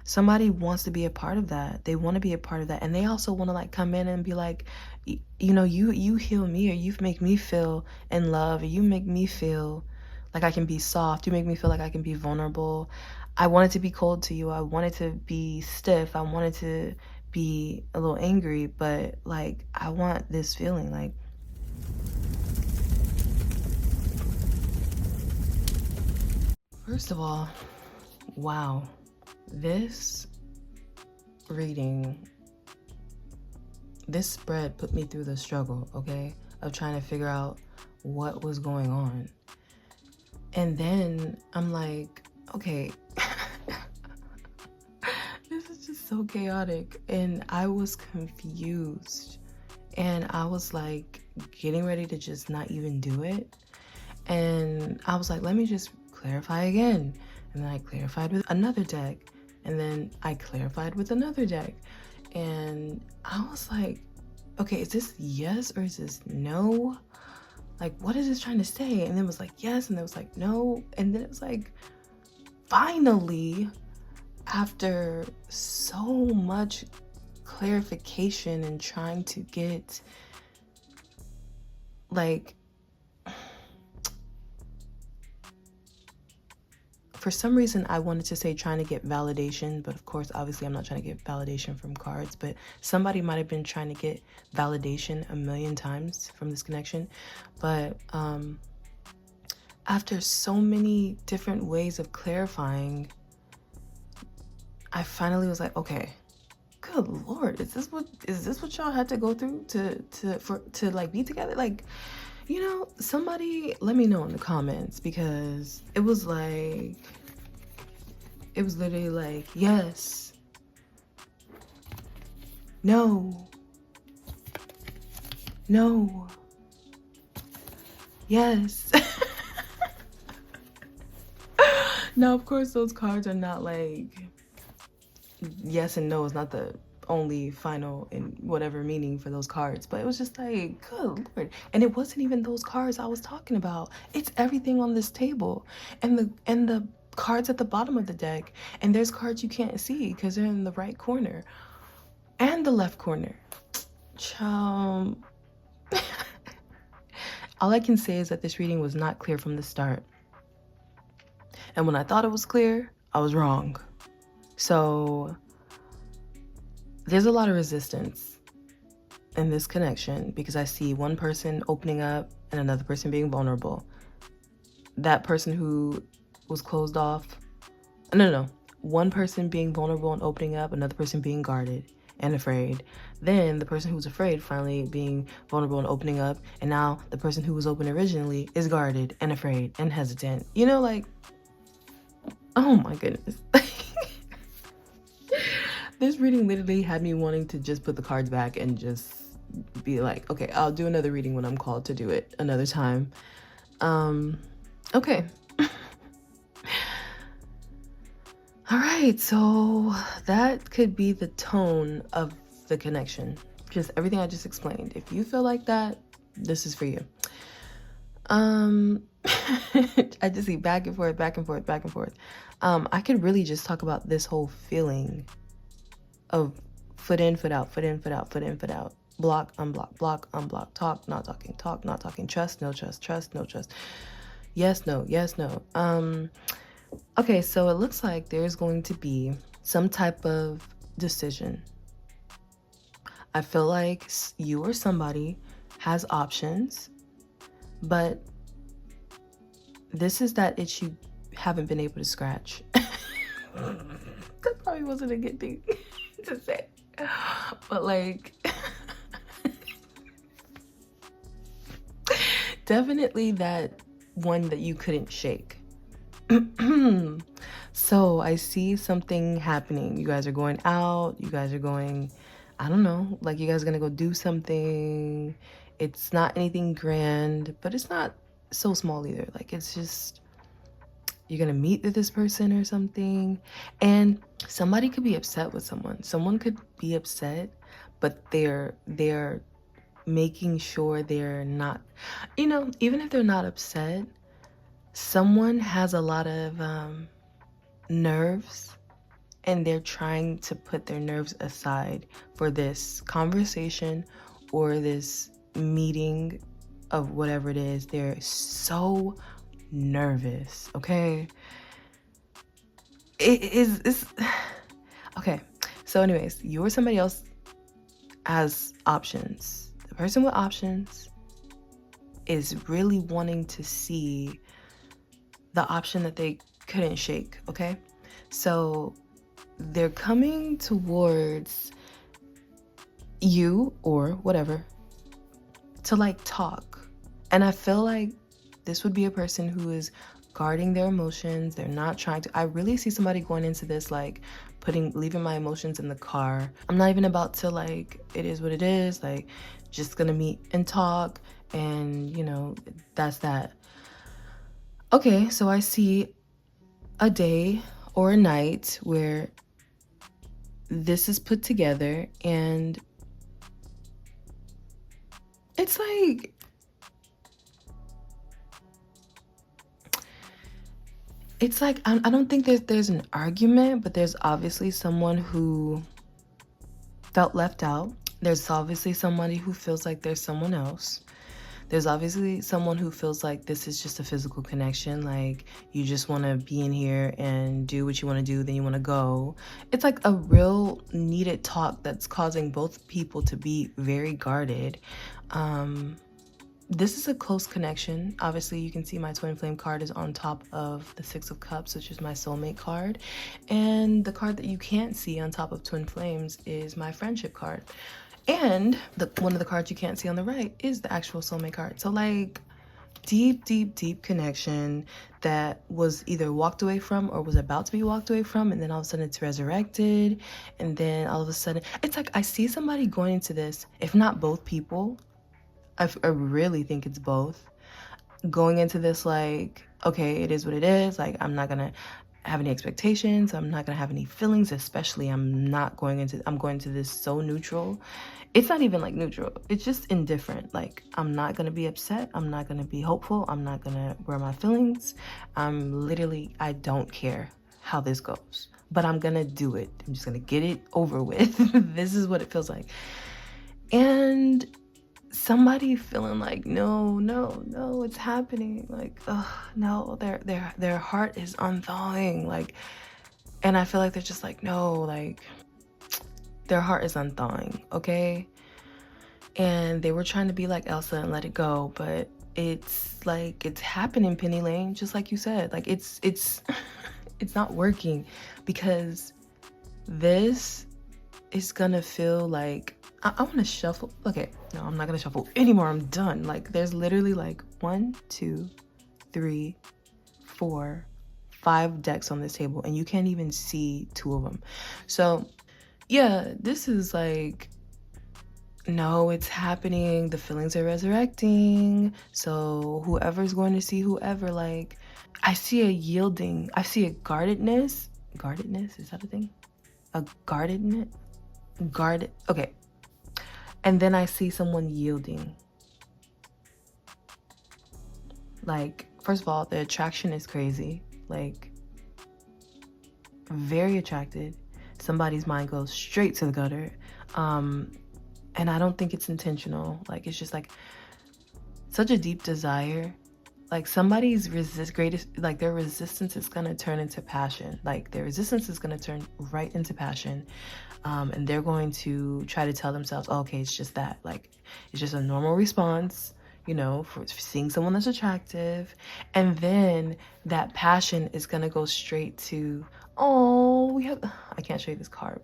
Somebody wants to be a part of that. They want to be a part of that. And they also want to like come in and be like, you know, you heal me, or you make me feel in love, or you make me feel like I can be soft. You make me feel like I can be vulnerable. I wanted to be cold to you. I wanted to be stiff. I wanted to be a little angry, but like I want this feeling. Like, first of all, wow, this reading, this spread put me through the struggle, okay, of trying to figure out what was going on. And then I'm like, okay, this is just so chaotic. And I was confused. And I was like getting ready to just not even do it. And I was like, let me just clarify again. And then I clarified with another deck. And then I clarified with another deck. And I was like, okay, is this yes or is this no? Like, what is this trying to say? And then it was like, yes. And then it was like, no. And then it was like, finally, after so much clarification and trying to get, like, for some reason I wanted to say trying to get validation, but of course, obviously I'm not trying to get validation from cards, but somebody might have been trying to get validation a million times from this connection. But after so many different ways of clarifying, I finally was like, okay, good Lord, is this what y'all had to go through to like be together? Like, you know, somebody let me know in the comments, because it was like, it was literally like, yes, no, no, yes. Now, of course, those cards are not like, yes and no is not the only final and whatever meaning for those cards, but it was just like, good Lord. And it wasn't even those cards I was talking about. It's everything on this table, and the cards at the bottom of the deck. And there's cards you can't see because they're in the right corner and the left corner. All I can say is that this reading was not clear from the start, and when I thought it was clear, I was wrong. So there's a lot of resistance in this connection, because I see one person opening up and another person being vulnerable. That person who was closed off, no, one person being vulnerable and opening up, another person being guarded and afraid. Then the person who's afraid finally being vulnerable and opening up, and now the person who was open originally is guarded and afraid and hesitant. You know, like, oh my goodness. This reading literally had me wanting to just put the cards back and just be like, okay, I'll do another reading when I'm called to do it another time. Okay. All right, so that could be the tone of the connection. Just everything I just explained. If you feel like that, this is for you. I just see back and forth, back and forth, back and forth. I could really just talk about this whole feeling of foot in, foot out, foot in, foot out, foot in, foot out, block, unblock, talk, not talking, trust, no trust, trust, no trust, yes, no, yes, no. Okay, so it looks like there's going to be some type of decision. I feel like you or somebody has options, but this is that itch you haven't been able to scratch. That probably wasn't a good thing to say, but like, definitely that one that you couldn't shake. So I see something happening. You guys are going out, you guys are going, I don't know, like you guys are gonna go do something. It's not anything grand, but it's not so small either. Like, it's just, you're gonna meet with this person or something, and somebody could be upset with someone. Someone could be upset, but they're making sure they're not, you know, even if they're not upset, someone has a lot of nerves and they're trying to put their nerves aside for this conversation or this meeting of whatever it is. They're so nervous, okay? It's okay. So anyways, you or somebody else has options. The person with options is really wanting to see the option that they couldn't shake, okay? So they're coming towards you or whatever to like talk. And I feel like this would be a person who is guarding their emotions. They're not trying to. I really see somebody going into this like leaving my emotions in the car. I'm not even about to like, it is what it is, like just gonna meet and talk, and you know, that's that. Okay, so I see a day or a night where this is put together, and it's like, I don't think there's an argument, but there's obviously someone who felt left out. There's obviously somebody who feels like there's someone else. There's obviously someone who feels like this is just a physical connection, like you just want to be in here and do what you want to do, then you want to go. It's like a real needed talk that's causing both people to be very guarded. This is a close connection. Obviously, you can see my twin flame card is on top of the Six of Cups, which is my soulmate card. And the card that you can't see on top of twin flames is my friendship card. And one of the cards you can't see on the right is the actual soulmate card. So like deep connection that was either walked away from or was about to be walked away from, and then all of a sudden it's resurrected, and then all of a sudden it's like I see somebody going into this, if not both people, I really think it's both, going into this like, okay, it is what it is, like I'm not gonna have any expectations, I'm not gonna have any feelings, especially I'm going into this so neutral. It's not even like neutral, it's just indifferent. Like I'm not gonna be upset, I'm not gonna be hopeful, I'm not gonna wear my feelings. I don't care how this goes, but I'm gonna do it. I'm just gonna get it over with. This is what it feels like. And somebody feeling like no, it's happening, like no, their heart is unthawing, like, and I feel like they're just like, no, like their heart is unthawing, okay? And they were trying to be like Elsa and let it go, but it's like it's happening, Penny Lane, just like you said. Like it's it's not working, because this is gonna feel like I want to shuffle. Okay, no, I'm not gonna shuffle anymore. I'm done. Like there's literally like 1, 2, 3, 4, 5 decks on this table, and you can't even see 2 of them. So yeah, this is like, no, it's happening. The feelings are resurrecting. So whoever's going to see whoever, like I see a yielding. I see a guardedness. Guardedness, is that a thing? A guardedness? Guarded. Okay. And then I see someone yielding. Like, first of all, the attraction is crazy. Like, very attracted. Somebody's mind goes straight to the gutter. And I don't think it's intentional. Like, it's just like such a deep desire. Like somebody's their resistance is gonna turn into passion. Like their resistance is gonna turn right into passion. And they're going to try to tell themselves, oh, okay, it's just that. Like, it's just a normal response, you know, for seeing someone that's attractive. And then that passion is gonna go straight to, oh, I can't show you this card.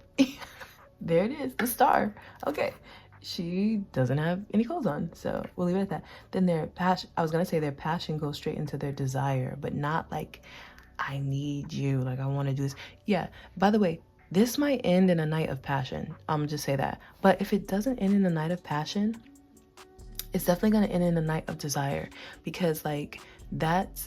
There it is, the star. Okay. She doesn't have any clothes on, so we'll leave it at that. Then their passion goes straight into their desire, but not like, I need you, like I want to do this. Yeah, by the way, this might end in a night of passion. I'm just say that. But if it doesn't end in a night of passion, it's definitely going to end in a night of desire, because like that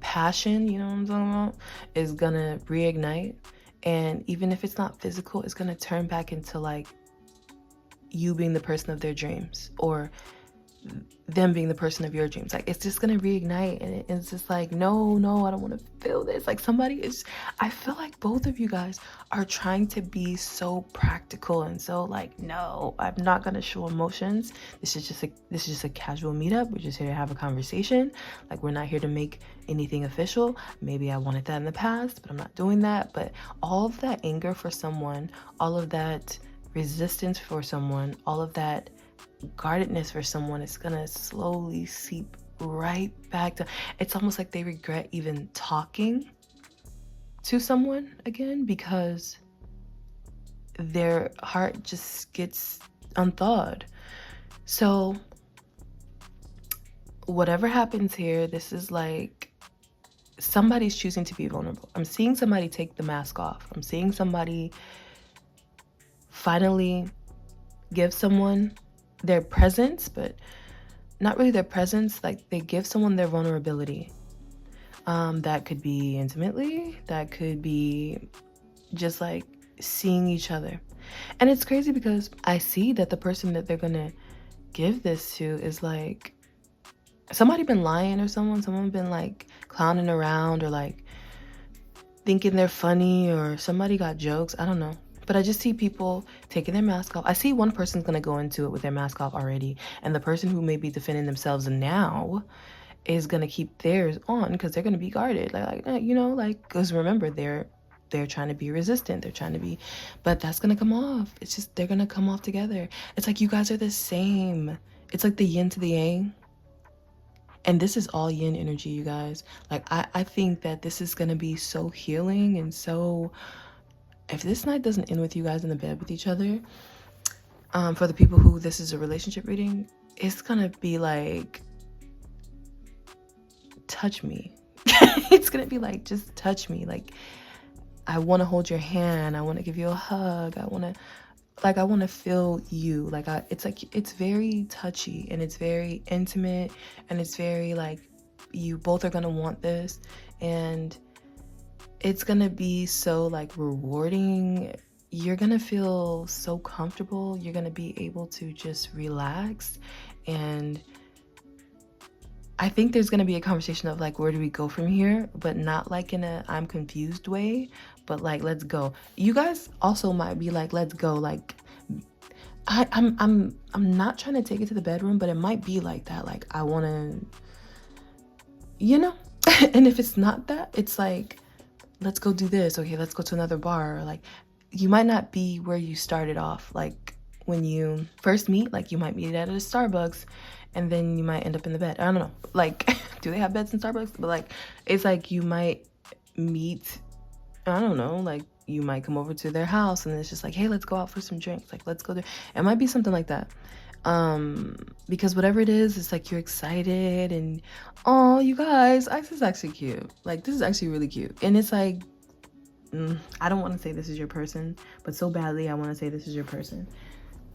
passion, you know what I'm talking about, is going to reignite. And even if it's not physical, it's going to turn back into like you being the person of their dreams, or them being the person of your dreams. Like, it's just gonna reignite, and it's just like, no, I don't want to feel this. Like, somebody is, I feel like both of you guys are trying to be so practical and so like, no, I'm not gonna show emotions. This is just a casual meetup. We're just here to have a conversation. Like, we're not here to make anything official. Maybe I wanted that in the past, but I'm not doing that. But all of that anger for someone, all of that resistance for someone, all of that guardedness for someone is gonna slowly seep right back to, it's almost like they regret even talking to someone again, because their heart just gets unthawed. So whatever happens here, this is like somebody's choosing to be vulnerable. I'm seeing somebody take the mask off. I'm seeing somebody finally give someone their presence, but not really their presence. Like, they give someone their vulnerability. That could be intimately, that could be just like seeing each other. And it's crazy because I see that the person that they're gonna give this to is like somebody been lying, or someone been like clowning around, or like thinking they're funny, or somebody got jokes, I don't know. But I just see people taking their mask off. I see one person's gonna go into it with their mask off already, and the person who may be defending themselves now is gonna keep theirs on because they're gonna be guarded. Because remember, they're trying to be resistant. They're trying to be, but that's gonna come off. It's just, they're gonna come off together. It's like you guys are the same. It's like the yin to the yang. And this is all yin energy, you guys. Like, I think that this is gonna be so healing, and so, if this night doesn't end with you guys in the bed with each other, for the people who this is a relationship reading, it's gonna be like, touch me. It's gonna be like, just touch me. Like, I want to hold your hand. I want to give you a hug. I want to feel you. Like, it's very touchy, and it's very intimate, and it's very like, you both are gonna want this, and it's gonna be so like rewarding. You're gonna feel so comfortable. You're gonna be able to just relax. And I think there's gonna be a conversation of like, where do we go from here? But not like in a I'm confused way, but like, let's go. You guys also might be like, let's go. Like, I'm not trying to take it to the bedroom, but it might be like that. Like, I wanna, and if it's not that, it's like, let's go do this. Okay, let's go to another bar. Like, you might not be where you started off. Like, when you first meet, like, you might meet at a Starbucks, and then you might end up in the bed. I don't know. Like, do they have beds in Starbucks? But like, it's like you might meet, I don't know, like, you might come over to their house, and it's just like, hey, let's go out for some drinks. Like, let's go there. It might be something like that. Because whatever it is, it's like you're excited, and oh, you guys, this is actually cute. Like, this is actually really cute. And it's like, I don't want to say this is your person, but so badly I want to say this is your person.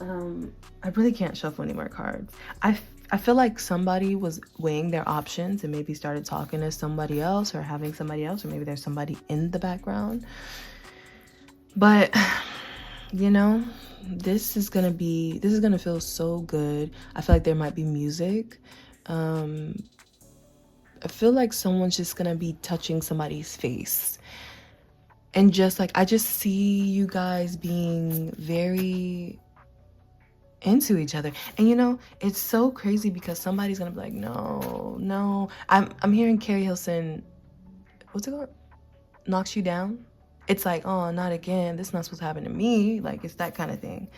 I really can't shuffle any more cards. I feel like somebody was weighing their options and maybe started talking to somebody else, or having somebody else, or maybe there's somebody in the background. But this is gonna feel so good. I feel like there might be music. I feel like someone's just gonna be touching somebody's face, and just like, I just see you guys being very into each other. And it's so crazy because somebody's gonna be like, no. I'm hearing Carrie Hilson, what's it called? Knocks you down. It's like, oh, not again. This is not supposed to happen to me. Like, it's that kind of thing.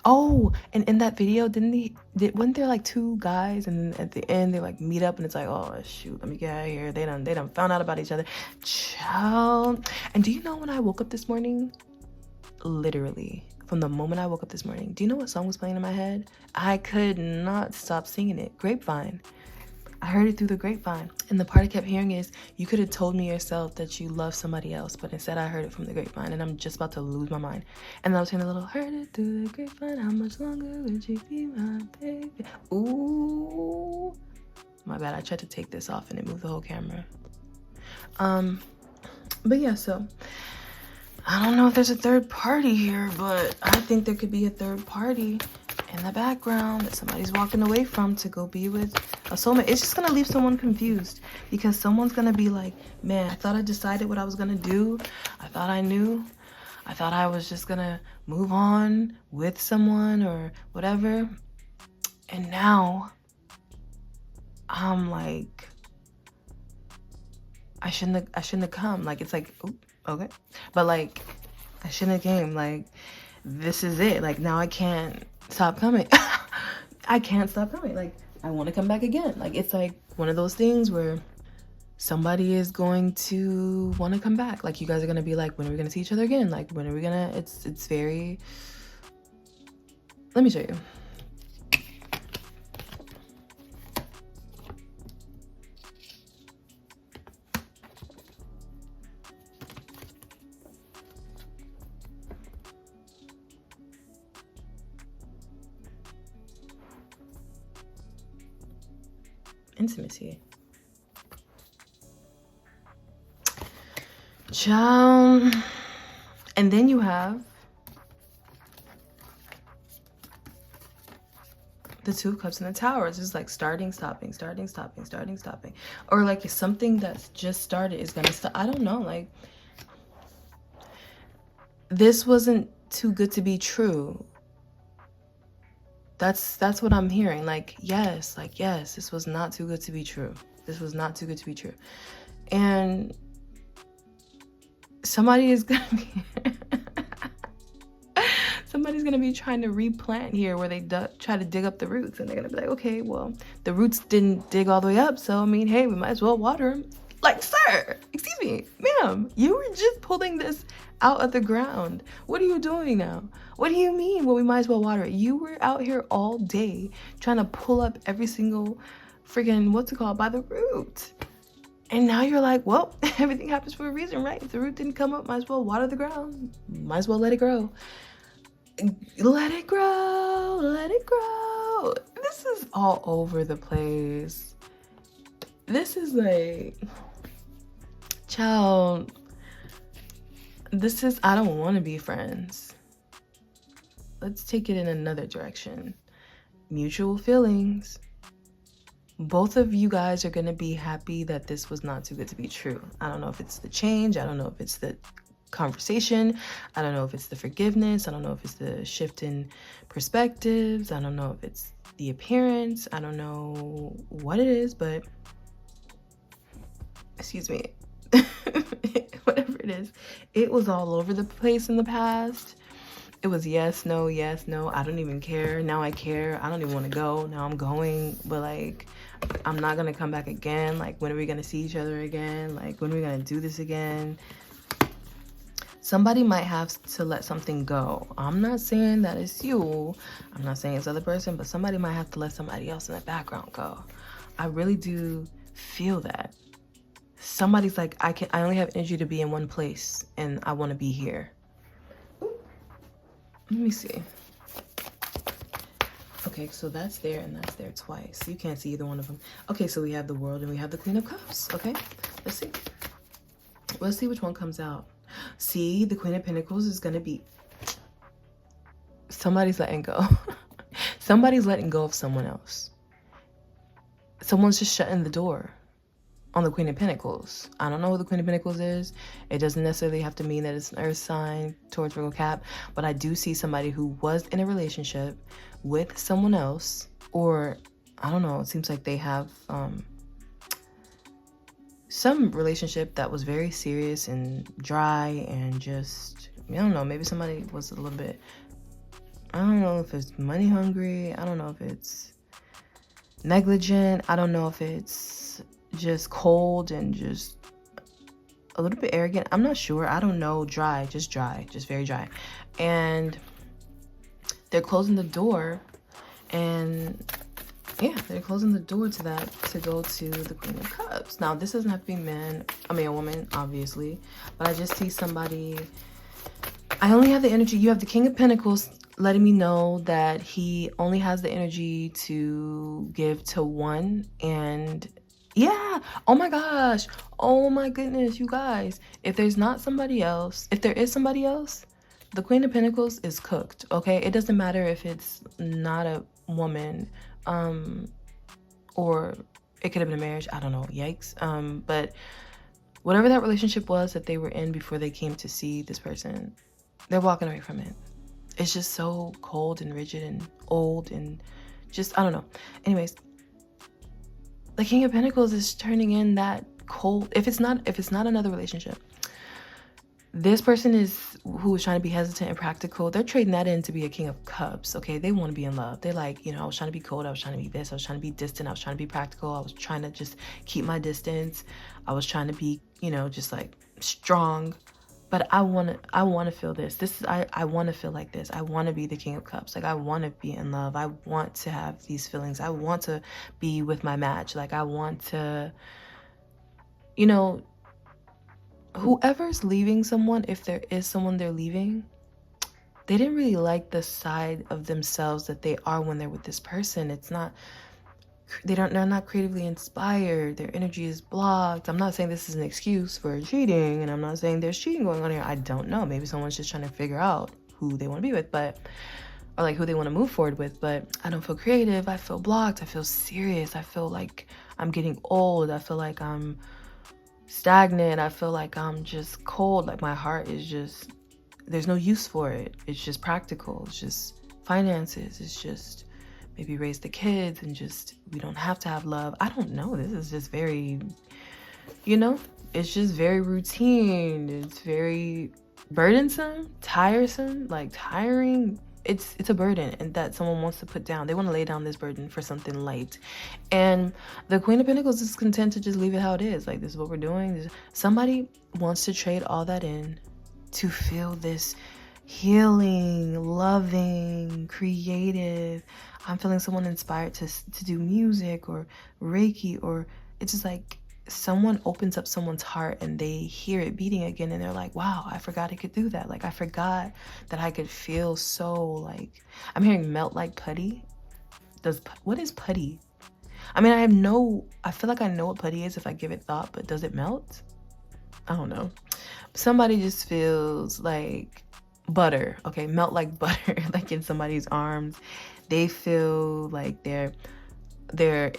Oh, and in that video, wasn't there like two guys, and then at the end they like meet up, and it's like, oh shoot, let me get out of here. They done found out about each other. Child. And do you know, when I woke up this morning, literally from the moment I woke up this morning, do you know what song was playing in my head? I could not stop singing it. Grapevine. I heard it through the grapevine. And the part I kept hearing is, you could have told me yourself that you love somebody else, but instead I heard it from the grapevine, and I'm just about to lose my mind. And then I was hearing a little, heard it through the grapevine, how much longer would you be my baby? Ooh. My bad, I tried to take this off and it moved the whole camera. But yeah, so I don't know if there's a third party here, but I think there could be a third party. in the background that somebody's walking away from to go be with a soulmate. It's just gonna leave someone confused, because someone's gonna be like, man, I thought I decided what I was gonna do. I thought I knew. I thought I was just gonna move on with someone or whatever. And now I'm like, I shouldn't have come. Like, it's like, ooh, okay. But like, I shouldn't have came. Like, this is it. Like, now I can't stop coming. I can't stop coming. Like, I want to come back again. Like, it's like one of those things where somebody is going to want to come back. Like, you guys are going to be like, when are we going to see each other again? Like, when are we going to, it's very, let me show you. Intimacy. And then you have the Two of Cups and the Tower. It's just like starting, stopping, starting, stopping, starting, stopping. Or like something that's just started is gonna stop. I don't know, like, this wasn't too good to be true. That's what I'm hearing. Like, yes, this was not too good to be true. This was not too good to be true. And somebody is gonna be somebody's gonna be trying to replant here, where they try to dig up the roots, and they're gonna be like, okay, well, the roots didn't dig all the way up, so I mean, hey, we might as well water them. Like, sir, excuse me, ma'am, you were just pulling this out of the ground. What are you doing now? What do you mean, well, we might as well water it? You were out here all day trying to pull up every single friggin', what's it called, by the root. And now you're like, well, everything happens for a reason, right? If the root didn't come up, might as well water the ground. Might as well let it grow. Let it grow, let it grow. This is all over the place. This is like, child, this is, I don't want to be friends. Let's take it in another direction. Mutual feelings. Both of you guys are going to be happy that this was not too good to be true. I don't know if it's the change. I don't know if it's the conversation. I don't know if it's the forgiveness. I don't know if it's the shift in perspectives. I don't know if it's the appearance. I don't know what it is, but excuse me, whatever it is, it was all over the place in the past. It was yes, no, I don't even care. Now I care. I don't even want to go. Now I'm going. But like, I'm not going to come back again. Like, when are we going to see each other again? Like, when are we going to do this again? Somebody might have to let something go. I'm not saying that it's you. I'm not saying it's the other person, but somebody might have to let somebody else in the background go. I really do feel that. Somebody's like, I only have energy to be in one place, and I want to be here. Let me see. Okay, so that's there and that's there twice. You can't see either one of them. Okay, so we have the World and we have the Queen of Cups. Okay, let's see. Let's see which one comes out. See, the Queen of Pentacles is going to be... Somebody's letting go. Somebody's letting go of someone else. Someone's just shutting the door on the Queen of Pentacles. I don't know who the Queen of Pentacles is. It doesn't necessarily have to mean that it's an earth sign towards Virgo Cap, but I do see somebody who was in a relationship with someone else, or I don't know, it seems like they have some relationship that was very serious and dry and just, I don't know, maybe somebody was a little bit, I don't know if it's money hungry, I don't know if it's negligent, I don't know if it's just cold and just a little bit arrogant. I'm not sure. I don't know. Dry, just very dry. And they're closing the door, and yeah, they're closing the door to that, to go to the Queen of Cups. Now, this doesn't have to be a woman, obviously, but I just see somebody. I only have the energy. You have the King of Pentacles letting me know that he only has the energy to give to one, and yeah, oh my gosh, oh my goodness, you guys, if there's not somebody else, if there is somebody else, the Queen of Pentacles is cooked, okay? It doesn't matter if it's not a woman, or it could have been a marriage. I don't know, yikes. But whatever that relationship was that they were in before they came to see this person, they're walking away from it. It's just so cold and rigid and old and just, I don't know. Anyways, the King of Pentacles is turning in that cold. If it's not another relationship, this person who is trying to be hesitant and practical, they're trading that in to be a King of Cups, okay? They want to be in love. They're like, I was trying to be cold. I was trying to be this. I was trying to be distant. I was trying to be practical. I was trying to just keep my distance. I was trying to be, just like strong. But I want to feel this. I want to feel like this. I want to be the King of Cups. Like, I want to be in love. I want to have these feelings. I want to be with my match. Like, I want to, whoever's leaving someone, if there is someone they're leaving, they didn't really like the side of themselves that they are when they're with this person. It's not, they're not creatively inspired. Their energy is blocked. I'm not saying this is an excuse for cheating, and I'm not saying there's cheating going on here. I don't know. Maybe someone's just trying to figure out who they want to be with, or like who they want to move forward with. But I don't feel creative. I feel blocked. I feel serious. I feel like I'm getting old. I feel like I'm stagnant. I feel like I'm just cold. Like, my heart is just, there's no use for it. It's just practical. It's just finances. It's just maybe raise the kids, and just, we don't have to have love. I don't know. This is just very, it's just very routine. It's very burdensome, tiresome, like tiring. It's a burden, and that someone wants to put down. They want to lay down this burden for something light. And the Queen of Pentacles is content to just leave it how it is. Like, this is what we're doing. Somebody wants to trade all that in to feel this healing, loving, creative. I'm feeling someone inspired to do music or Reiki, or it's just like someone opens up someone's heart and they hear it beating again, and they're like, wow, I forgot I could do that. Like, I forgot that I could feel so, like, I'm hearing melt like putty. What is putty? I mean, I feel like I know what putty is if I give it thought, but does it melt? I don't know. Somebody just feels like butter, okay? Melt like butter, like in somebody's arms. They feel like their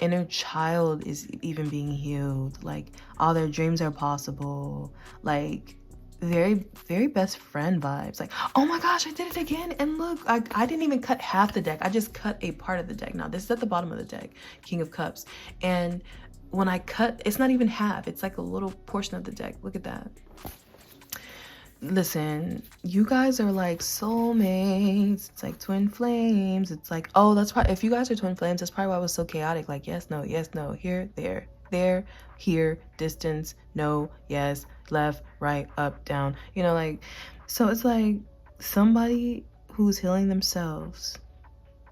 inner child is even being healed. Like, all their dreams are possible. Like, very, very best friend vibes. Like, oh my gosh, I did it again. And look, I didn't even cut half the deck. I just cut a part of the deck. Now, this is at the bottom of the deck, King of Cups. And when I cut, it's not even half. It's like a little portion of the deck. Look at that. Listen, you guys are like soulmates. It's like twin flames. It's like, oh, that's probably, if you guys are twin flames, that's probably why it was so chaotic. Like, yes, no, here, there, here, distance, no, yes, left, right, up, down, like, so it's like somebody who's healing themselves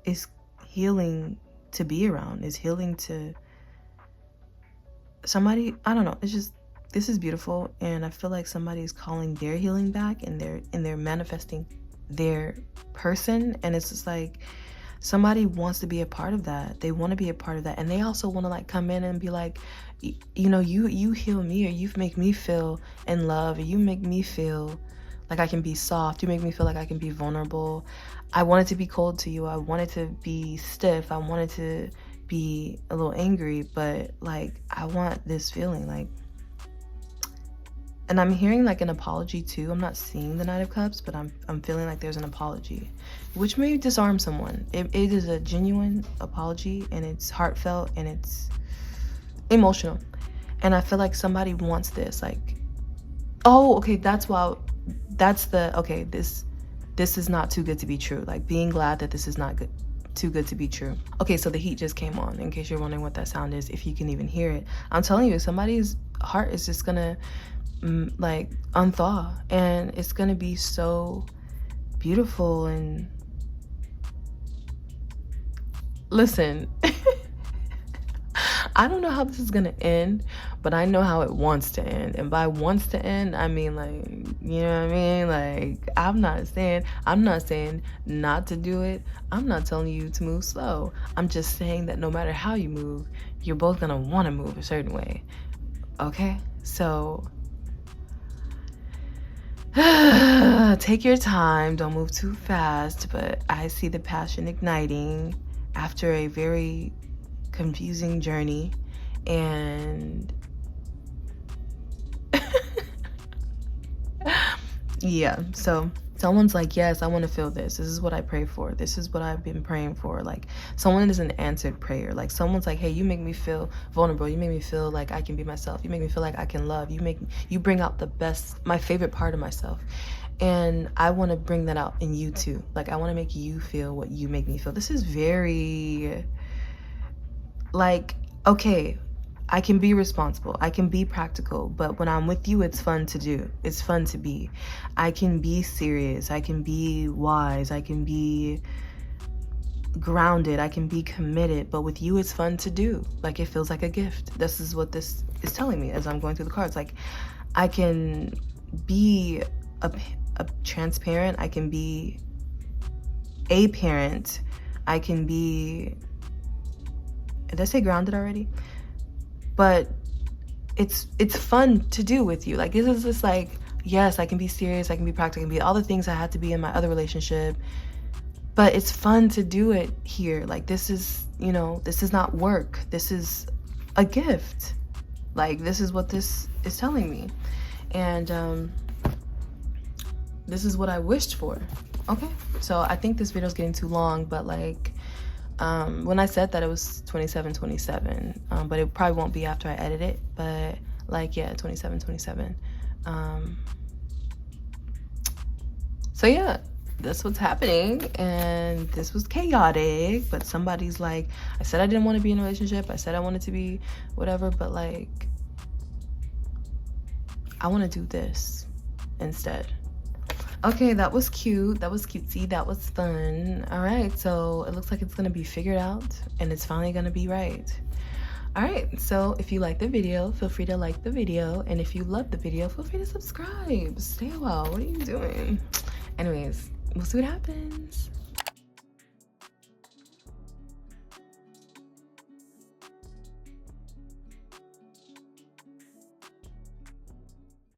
is healing to be around, is healing to somebody. I don't know. It's just, this is beautiful, and I feel like somebody is calling their healing back, and they're manifesting their person, and it's just like somebody wants to be a part of that. They want to be a part of that, and they also want to like come in and be like, you heal me, or you make me feel in love, or you make me feel like I can be soft. You make me feel like I can be vulnerable. I wanted to be cold to you. I wanted to be stiff. I wanted to be a little angry, but like, I want this feeling, like. And I'm hearing like an apology too. I'm not seeing the Knight of Cups, but I'm feeling like there's an apology, which may disarm someone. It is a genuine apology, and it's heartfelt, and it's emotional. And I feel like somebody wants this, like, oh, okay, this is not too good to be true. Like, being glad that this is not too good to be true. Okay, so the heat just came on, in case you're wondering what that sound is, if you can even hear it. I'm telling you, somebody's heart is just gonna like unthaw, and it's gonna be so beautiful. And listen, I don't know how this is gonna end, but I know how it wants to end. And by wants to end, I mean, like, you know what I mean? Like, I'm not saying not to do it. I'm not telling you to move slow. I'm just saying that no matter how you move, you're both gonna want to move a certain way. Okay, so Take your time, don't move too fast, but I see the passion igniting after a very confusing journey. And yeah, so someone's like, yes, I want to feel this. This is what I pray for. This is what I've been praying for. Like, someone is an answered prayer. Like, someone's like, hey, you make me feel vulnerable. You make me feel like I can be myself. You make me feel like I can love. You bring out the best, my favorite part of myself. And I want to bring that out in you too. Like, I want to make you feel what you make me feel. This is very, like, okay, I can be responsible, I can be practical, but when I'm with you, it's fun to do. It's fun to be. I can be serious, I can be wise, I can be grounded, I can be committed, but with you, it's fun to do. Like, it feels like a gift. This is what this is telling me as I'm going through the cards. Like, I can be a transparent, I can be a parent, I can be, did I say grounded already? But it's fun to do with you. Like, this is just like, yes, I can be serious, I can be practical, I can be all the things I had to be in my other relationship, but it's fun to do it here. Like, this is, you know, this is not work, this is a gift. Like, this is what this is telling me. And this is what I wished for. Okay, so I think this video is getting too long, but like, when I said that, it was 2727, but it probably won't be after I edit it, but like, yeah, 2727. So yeah, that's what's happening, and this was chaotic, but somebody's like, I said I didn't want to be in a relationship, I said I wanted to be whatever, but like, I want to do this instead. Okay, that was cute, that was cutesy, that was fun. All right, so it looks like it's gonna be figured out and it's finally gonna be right. All right, so if you like the video, feel free to like the video, and if you love the video, feel free to subscribe. Stay a while, what are you doing? Anyways, we'll see what happens.